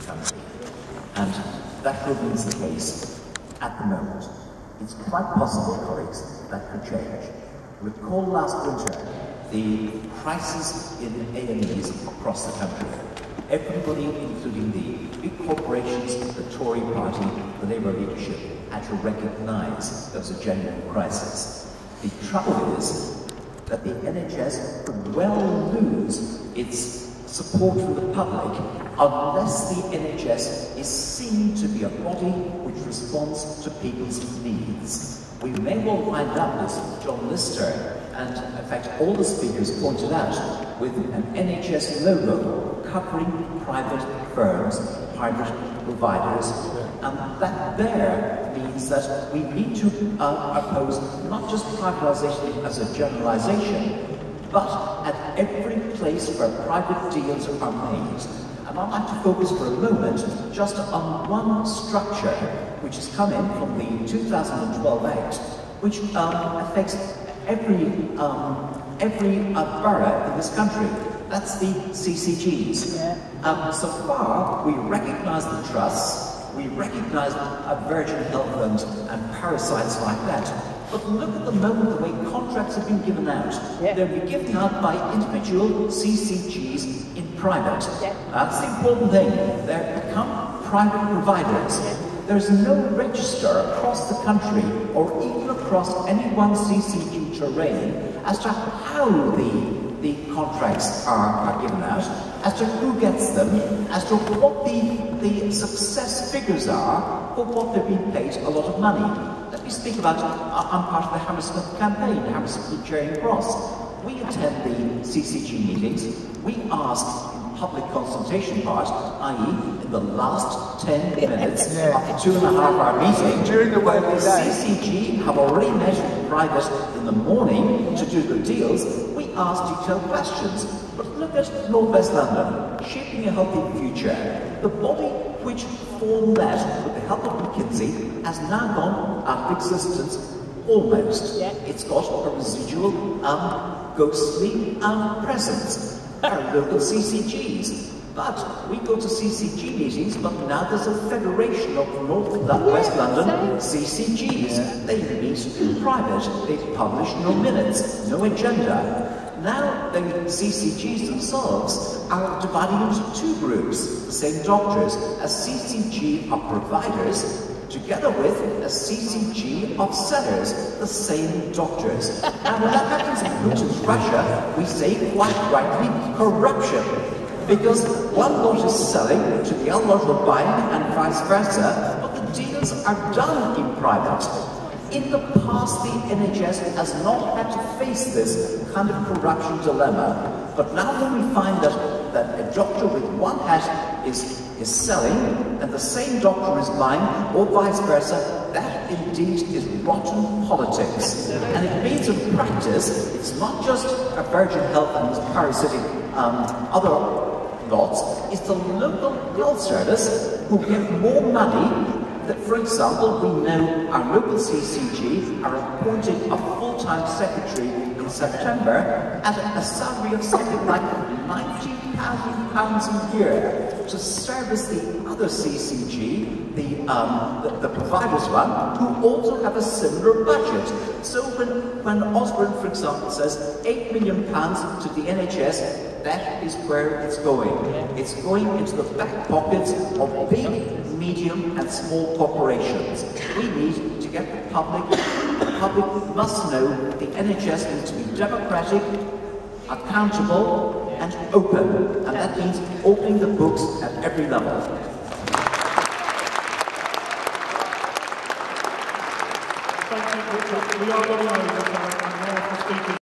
country. And that remains the case at the moment. It's quite possible, colleagues, that could change. Recall last winter, the crisis in A&Es across the country. Everybody, including the big corporations, the Tory party, the Labour leadership, had to recognise there was a genuine crisis. The trouble is that the NHS could well lose its support from the public unless the NHS is seen to be a body which responds to people's needs. We may well wind up, as John Lister and in fact all the speakers pointed out, with an NHS logo covering private firms, private providers, and that there means that we need to oppose not just privatisation as a generalisation, but at every place where private deals are made. And I'd like to focus for a moment just on one structure which has come in from the 2012 Act, which affects every borough in this country. That's the CCGs. So far, we recognise the trusts, we recognise Virgin Health and parasites like that. But look at the moment the way contracts have been given out. They'll be given out by individual CCGs in private. That's the important thing. They become private providers. There's no register across the country or even across any one CCG terrain as to how the contracts are given out, as to who gets them, as to what the success figures are for what they're being paid a lot of money. Let me speak about, I'm part of the Hammersmith campaign, Hammersmith Charing Cross. We attend the CCG meetings. We ask in public consultation part, i.e. in the last 10 minutes of the 2.5-hour meeting, during the where the CCG have already met in private in the morning to do the deals, we ask detailed questions. But look at North West London, Shaping a Healthy Future. The body which formed that with the help of McKinsey has now gone out of existence almost. It's got a residual ghostly presence. Our local CCGs. But we go to CCG meetings, but now there's a federation of North West London CCGs. They meet in private, they publish no minutes, no agenda. Now the CCGs themselves are dividing into two groups, the same doctors, a CCG of providers, together with a CCG of sellers, the same doctors. And when that happens in Putin's Russia, we say quite rightly corruption. Because one lot is selling to the other lot are buying and vice versa, but the deals are done in private. In the past, the NHS has not had to face this kind of corruption dilemma. But now when we find that a doctor with one hat is selling and the same doctor is buying, or vice versa, that indeed is rotten politics. And it means in practice, it's not just a Virgin Health and its parasitic other lots, it's the local health service who get more money. That, for example, we know our local CCG are appointing a full-time secretary in September at a salary of something like £90,000 a year to service the other CCG, the providers one, who also have a similar budget. So when Osborne, for example, says £8 million to the NHS, that is where it's going. It's going into the back pockets of big, medium and small corporations. We need to get the public must know the NHS needs to be democratic, accountable and open. And that means opening the books at every level. Thank you, Richard. We are running over time and now for speakers.